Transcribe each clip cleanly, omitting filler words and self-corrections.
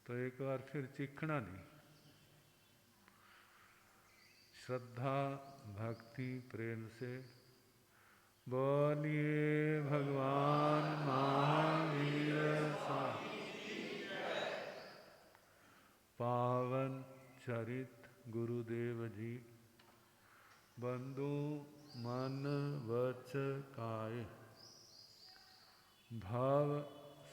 तो एक बार फिर चीखना नहीं। श्रद्धा भक्ति प्रेम से बोलिए भगवान महावीर स्वामी। पावन चरित गुरुदेव जी बंधु मन वच काय, भव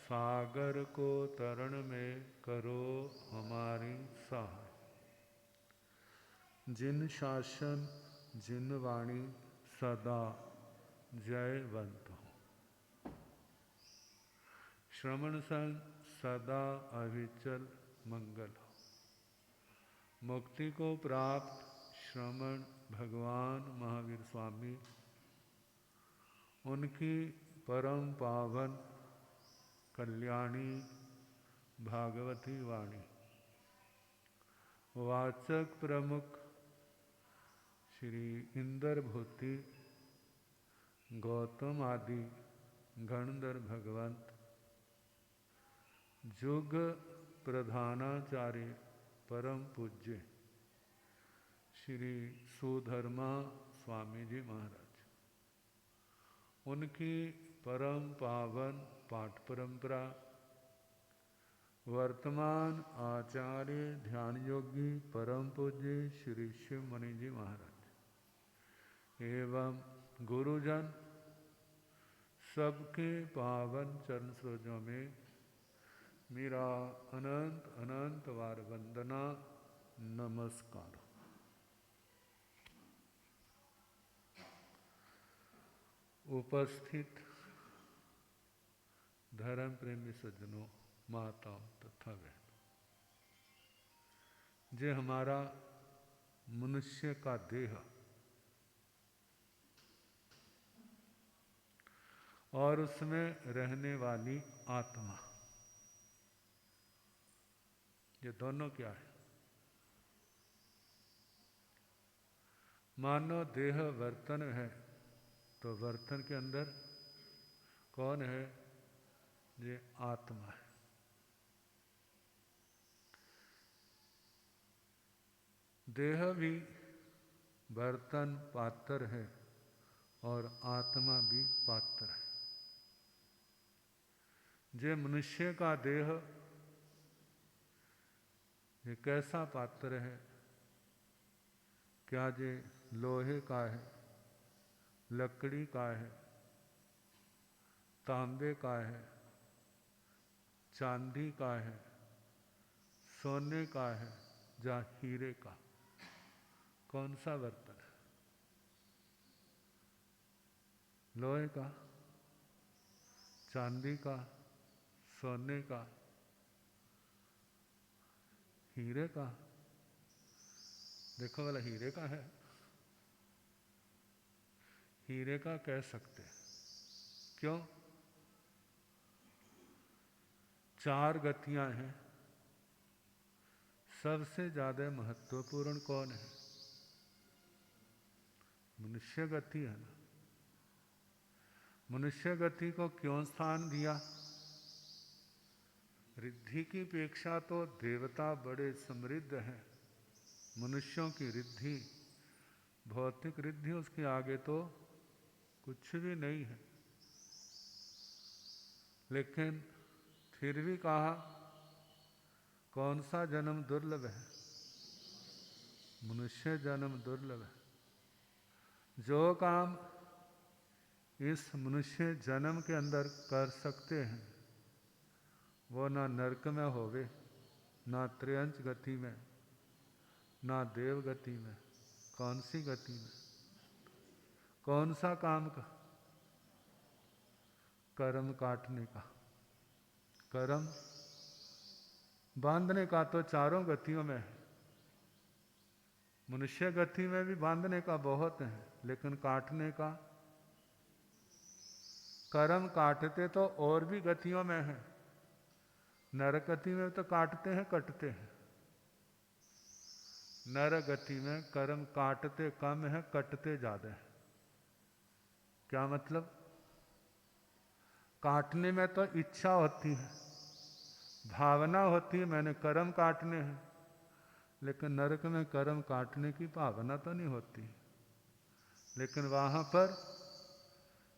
सागर को तरण में करो हमारी सहाय। जिन शासन जिन वाणी सदा जयवंत हो। श्रवण संग सदा अविचल मंगल हो। मुक्ति को प्राप्त श्रमण भगवान महावीर स्वामी, उनकी परम पावन कल्याणी भागवती वाणी, वाचक प्रमुख श्री इंद्रभूति गौतम आदि गणधर भगवंत, जुग प्रधानाचार्य परम पूज्य श्री सुधर्मा स्वामी जी महाराज, उनकी परम पावन पाठ परंपरा, वर्तमान आचार्य ध्यान योगी परम पूज्य श्री शिव मणि जी महाराज एवं गुरुजन सबके पावन चरण सरोजों में मेरा अनंत अनंत वार वंदना नमस्कार। उपस्थित धर्म प्रेमी सज्जनों, माताओं तथा बहनों, जे हमारा मनुष्य का देह और उसमें रहने वाली आत्मा, ये दोनों क्या है? मानो देह वर्तन है तो वर्तन के अंदर कौन है? ये आत्मा है। देह भी बर्तन पात्र है और आत्मा भी पात्र है। जे मनुष्य का देह ये कैसा पात्र है? क्या ये लोहे का है, लकड़ी का है, तांबे का है, चांदी का है, सोने का है या हीरे का? कौन सा बर्तन है? लोहे का, चांदी का, सोने का, हीरे का? देखो वाला हीरे का है, हीरे का कह सकते हैं। क्यों? 4 गतियां हैं, सबसे ज्यादा महत्वपूर्ण कौन है? मनुष्य गति है ना। मनुष्य गति को क्यों स्थान दिया? रिद्धि की अपेक्षा तो देवता बड़े समृद्ध हैं। मनुष्यों की रिद्धि, भौतिक रिद्धि, उसके आगे तो कुछ भी नहीं है। लेकिन फिर भी कहा, कौन सा जन्म दुर्लभ है? मनुष्य जन्म दुर्लभ है। जो काम इस मनुष्य जन्म के अंदर कर सकते हैं वो ना नरक में होवे, ना त्रियंच गति में, ना देव गति में। कौन सी गति में? कौन सा काम का? कर्म काटने का। कर्म बांधने का तो चारों गतियों में है। मनुष्य गति में भी बांधने का बहुत है, लेकिन काटने का, कर्म काटते तो और भी गतियों में है। नर गति में तो काटते हैं, कटते हैं। नर गति में कर्म काटते कम है, कटते ज्यादा है। क्या मतलब? काटने में तो इच्छा होती है, भावना होती है मैंने कर्म काटने हैं, लेकिन नरक में कर्म काटने की भावना तो नहीं होती। लेकिन वहाँ पर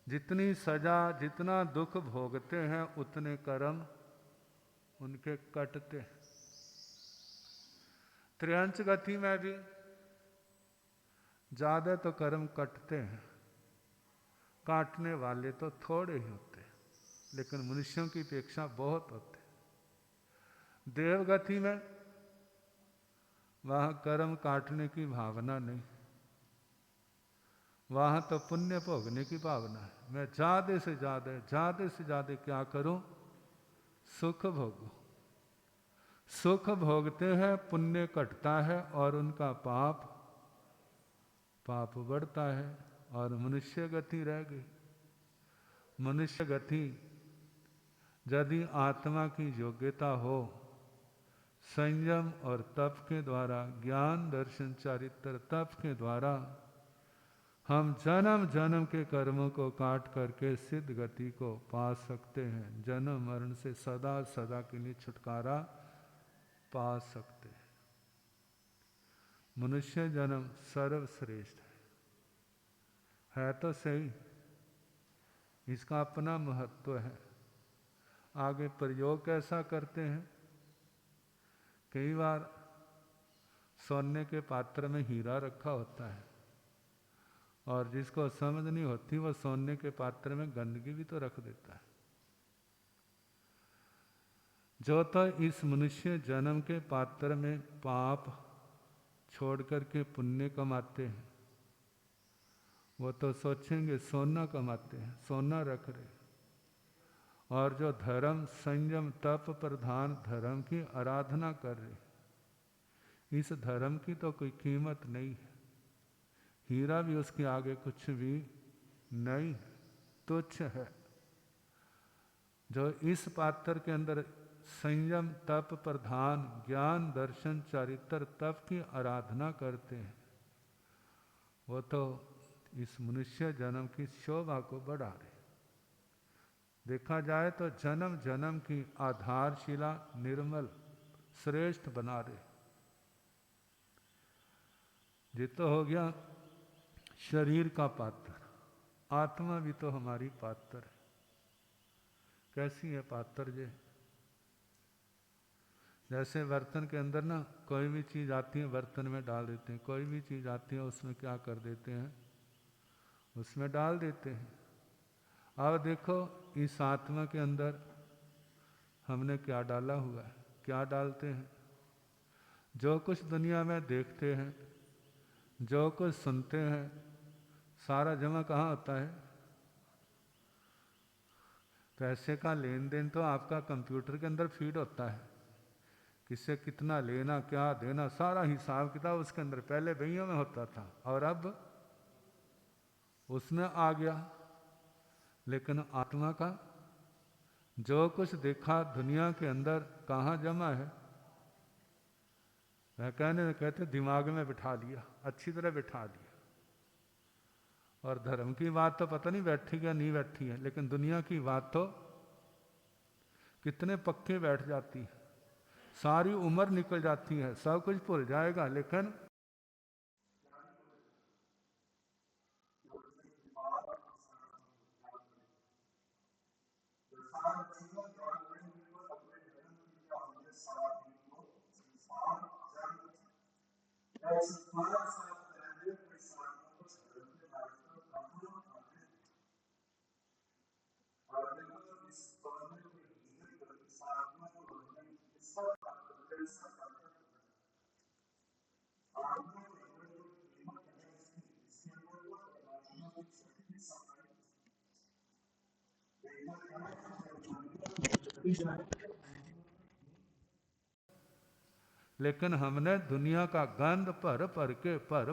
जितनी सजा, जितना दुख भोगते हैं, उतने कर्म उनके कटते हैं। त्रियंच गति में भी ज़्यादा तो कर्म कटते हैं, काटने वाले तो थोड़े ही होते हैं, लेकिन मनुष्यों की अपेक्षा बहुत होते हैं। देवगति में वहाँ कर्म काटने की भावना नहीं, वहाँ तो पुण्य भोगने की भावना है। मैं ज़्यादा से ज़्यादा क्या करूं? सुख भोगूं। सुख भोगते हैं, पुण्य घटता है और उनका पाप बढ़ता है और मनुष्य गति रह गई। मनुष्य गति यदि आत्मा की योग्यता हो, संयम और तप के द्वारा, ज्ञान दर्शन चारित्र तप के द्वारा हम जन्म जन्म के कर्मों को काट करके सिद्ध गति को पा सकते हैं। जन्म मरण से सदा सदा के लिए छुटकारा पा सकते हैं। मनुष्य जन्म सर्वश्रेष्ठ है तो सही, इसका अपना महत्व है। आगे प्रयोग कैसा करते हैं? कई बार सोने के पात्र में हीरा रखा होता है और जिसको समझ नहीं होती वो सोने के पात्र में गंदगी भी तो रख देता है। जो तो इस मनुष्य जन्म के पात्र में पाप छोड़ करके पुण्य कमाते हैं, वो तो सोचेंगे सोना कमाते हैं, सोना रख रहे। और जो धर्म, संयम, तप प्रधान धर्म की आराधना कर रहे, इस धर्म की तो कोई कीमत नहीं है। हीरा भी उसके आगे कुछ भी नहीं, तुच्छ है। जो इस पात्र के अंदर संयम, तप प्रधान, ज्ञान दर्शन चारित्र तप की आराधना करते हैं, वो तो इस मनुष्य जन्म की शोभा को बढ़ा रहे। देखा जाए तो जन्म जन्म की आधारशिला निर्मल श्रेष्ठ बना रहे। ये तो हो गया शरीर का पात्र, आत्मा भी तो हमारी पात्र है। कैसी है पात्र जे? जैसे बर्तन के अंदर ना कोई भी चीज़ आती है बर्तन में डाल देते हैं, कोई भी चीज़ आती है उसमें क्या कर देते हैं? उसमें डाल देते हैं। अब देखो इस आत्मा के अंदर हमने क्या डाला हुआ है, क्या डालते हैं? जो कुछ दुनिया में देखते हैं, जो कुछ सुनते हैं, सारा जमा कहाँ होता है? पैसे का लेन देन तो आपका कंप्यूटर के अंदर फीड होता है, किससे कितना लेना, क्या देना, सारा हिसाब किताब उसके अंदर पहले बहियों में होता था और अब उसमें आ गया। लेकिन आत्मा का जो कुछ देखा दुनिया के अंदर कहाँ जमा है? वह कहते दिमाग में बिठा लिया, अच्छी तरह बिठा लिया। और धर्म की बात तो पता नहीं बैठी या नहीं बैठी है, लेकिन दुनिया की बात तो कितने पक्के बैठ जाती है। सारी उम्र निकल जाती है, सब कुछ भूल जाएगा, लेकिन लेकिन हमने दुनिया का गंद भर भर के भर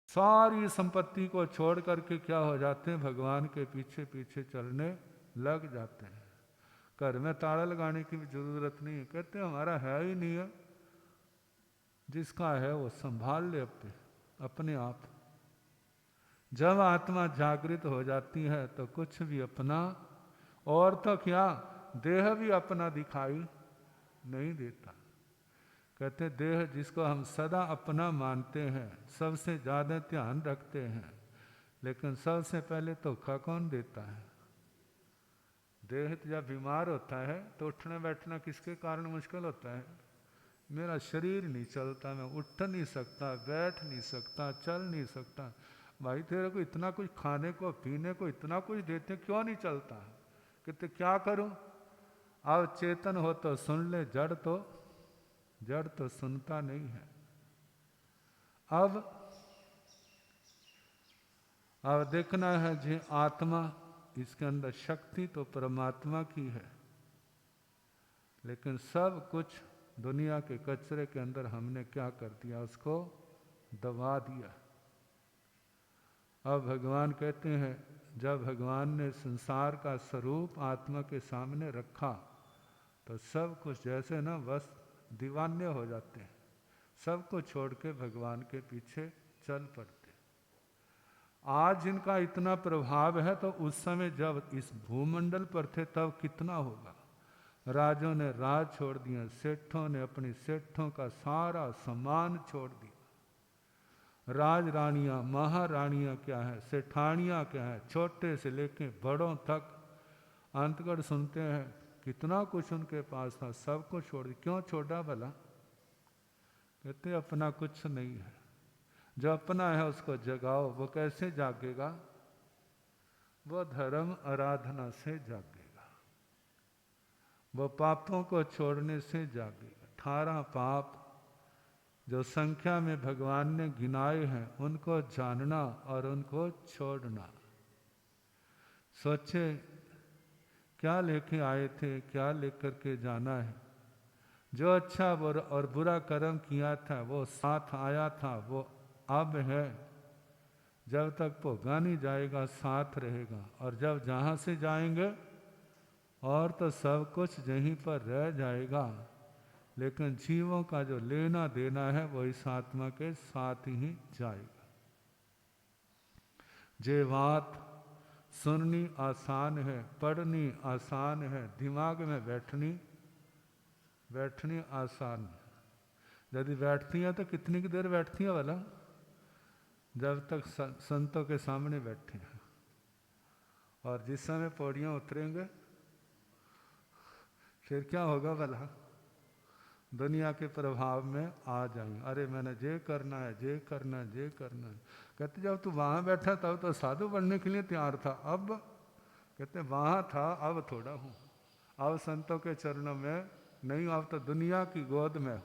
सारी संपत्ति को छोड़ करके क्या हो जाते हैं, भगवान के पीछे पीछे चलने लग जाते हैं। घर में ताला लगाने की भी जरूरत नहीं है, कहते हमारा है ही नहीं है, जिसका है वो संभाल ले अपने आप। जब आत्मा जागृत हो जाती है तो कुछ भी अपना, और तो क्या, देह भी अपना दिखाई नहीं देता। कहते देह जिसको हम सदा अपना मानते हैं, सबसे ज़्यादा ध्यान रखते हैं, लेकिन सबसे पहले धोखा कौन देता है? देह जब बीमार होता है तो उठना बैठना किसके कारण मुश्किल होता है? मेरा शरीर नहीं चलता, मैं उठ नहीं सकता, बैठ नहीं सकता, चल नहीं सकता। भाई तेरे को इतना कुछ खाने को पीने को इतना कुछ देते क्यों नहीं चलता? कहते क्या करूं? अब चेतन हो तो सुन ले, जड़ तो सुनता नहीं है। अब देखना है जी आत्मा, इसके अंदर शक्ति तो परमात्मा की है, लेकिन सब कुछ दुनिया के कचरे के अंदर हमने क्या कर दिया, उसको दबा दिया। अब भगवान कहते हैं जब भगवान ने संसार का स्वरूप आत्मा के सामने रखा तो सब कुछ जैसे ना बस दीवाने हो जाते हैं, सबको छोड़ के भगवान के पीछे चल पड़ते। आज जिनका इतना प्रभाव है तो उस समय जब इस भूमंडल पर थे तब कितना होगा। राजों ने राज छोड़ दिया, सेठों ने अपनी सेठों का सारा सम्मान छोड़ दिया। राज रानियां महारानियां क्या है, सेठानियां क्या है, छोटे से लेके बड़ों तक अंतगढ़ सुनते हैं कितना कुछ उनके पास था, सबको छोड़ दिया। क्यों छोड़ा भला? कहते अपना कुछ नहीं है, जो अपना है उसको जगाओ। वो कैसे जागेगा? वो धर्म आराधना से जागेगा, वो पापों को छोड़ने से जागेगा। 18 पाप जो संख्या में भगवान ने गिनाए हैं उनको जानना और उनको छोड़ना। सोचे क्या लेके आए थे, क्या लेकर के जाना है। जो अच्छा और बुरा कर्म किया था वो साथ आया था, वो अब है, जब तक भोगा नहीं जाएगा साथ रहेगा। और जब जहाँ से जाएंगे और तो सब कुछ यहीं पर रह जाएगा, लेकिन जीवों का जो लेना देना है वो इस आत्मा के साथ ही जाएगा। जे बात सुननी आसान है, पढ़नी आसान है, दिमाग में बैठनी आसान है। यदि बैठती हैं तो कितनी की देर बैठती हैं वाला? जब तक संतों के सामने बैठे हैं। और जिस समय पौड़ियाँ उतरेंगे फिर क्या होगा भला? दुनिया के प्रभाव में आ जाएंगे। अरे मैंने ये करना है, ये करना है, ये करना है। कहते जब तू वहाँ बैठा तब तो साधु बनने के लिए तैयार था, अब कहते वहाँ था अब थोड़ा हूँ, अब संतों के चरणों में नहीं, अब तो दुनिया की गोद में हूँ।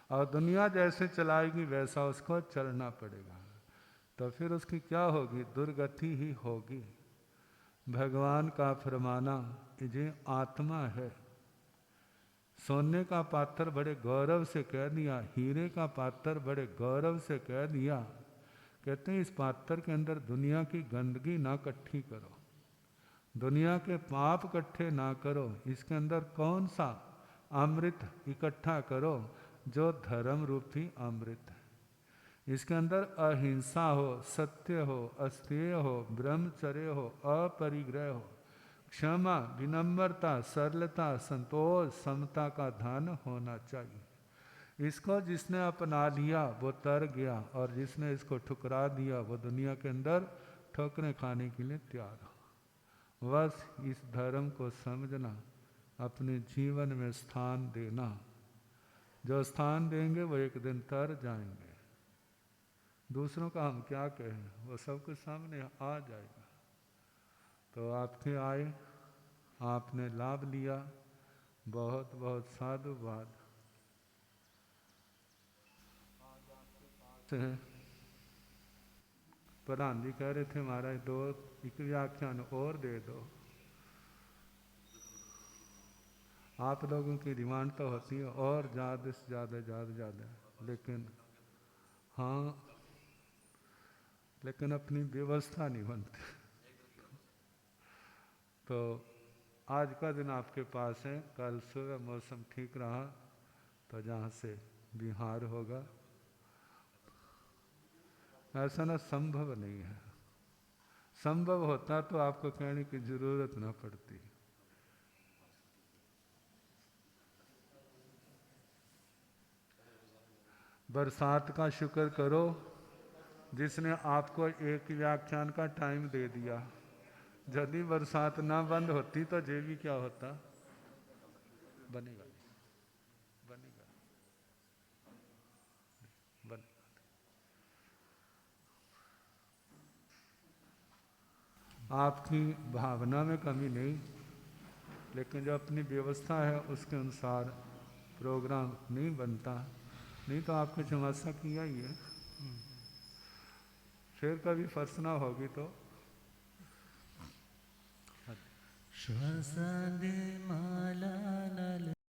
और दुनिया जैसे चलाएगी वैसा उसको चलना पड़ेगा, तो फिर उसकी क्या होगी? दुर्गति ही होगी। भगवान का फरमाना ये आत्मा है। सोने का पात्र बड़े गौरव से कह दिया, हीरे का पात्र बड़े गौरव से कह दिया। कहते हैं इस पात्र के अंदर दुनिया की गंदगी ना इकट्ठी करो, दुनिया के पाप इकट्ठे ना करो, इसके अंदर कौन सा अमृत इकट्ठा करो? जो धर्म रूपी अमृत है। इसके अंदर अहिंसा हो, सत्य हो, अस्तेय हो, ब्रह्मचर्य हो, अपरिग्रह हो, क्षमा, विनम्रता, सरलता, संतोष, समता का धन होना चाहिए। इसको जिसने अपना लिया वो तर गया, और जिसने इसको ठुकरा दिया वो दुनिया के अंदर ठोकरें खाने के लिए तैयार हो। बस इस धर्म को समझना, अपने जीवन में स्थान देना। जो स्थान देंगे वो एक दिन तर जाएंगे। दूसरों का हम क्या कहें, वो सबके सामने आ जाएगा। तो आपके आए, आपने लाभ लिया, बहुत बहुत साधुवाद। प्रधान जी कह रहे थे महाराज दो एक व्याख्यान और दे दो। आप लोगों की डिमांड तो होती है और ज़्यादा से ज़्यादा, लेकिन हाँ, लेकिन अपनी व्यवस्था नहीं बनती। तो आज का दिन आपके पास है, कल सुबह मौसम ठीक रहा तो जहाँ से बिहार होगा, ऐसा ना संभव नहीं है। संभव होता तो आपको कहने की जरूरत ना पड़ती। बरसात का शुक्र करो जिसने आपको एक व्याख्यान का टाइम दे दिया। यदि बरसात ना बंद होती तो ये भी क्या होता, बनेगा बनेगा बनेगा। आपकी भावना में कमी नहीं, लेकिन जो अपनी व्यवस्था है उसके अनुसार प्रोग्राम नहीं बनता। नहीं तो आपको चमत्सा किया ही है। फिर कभी फर्सना होगी तो श्वास दे माला नल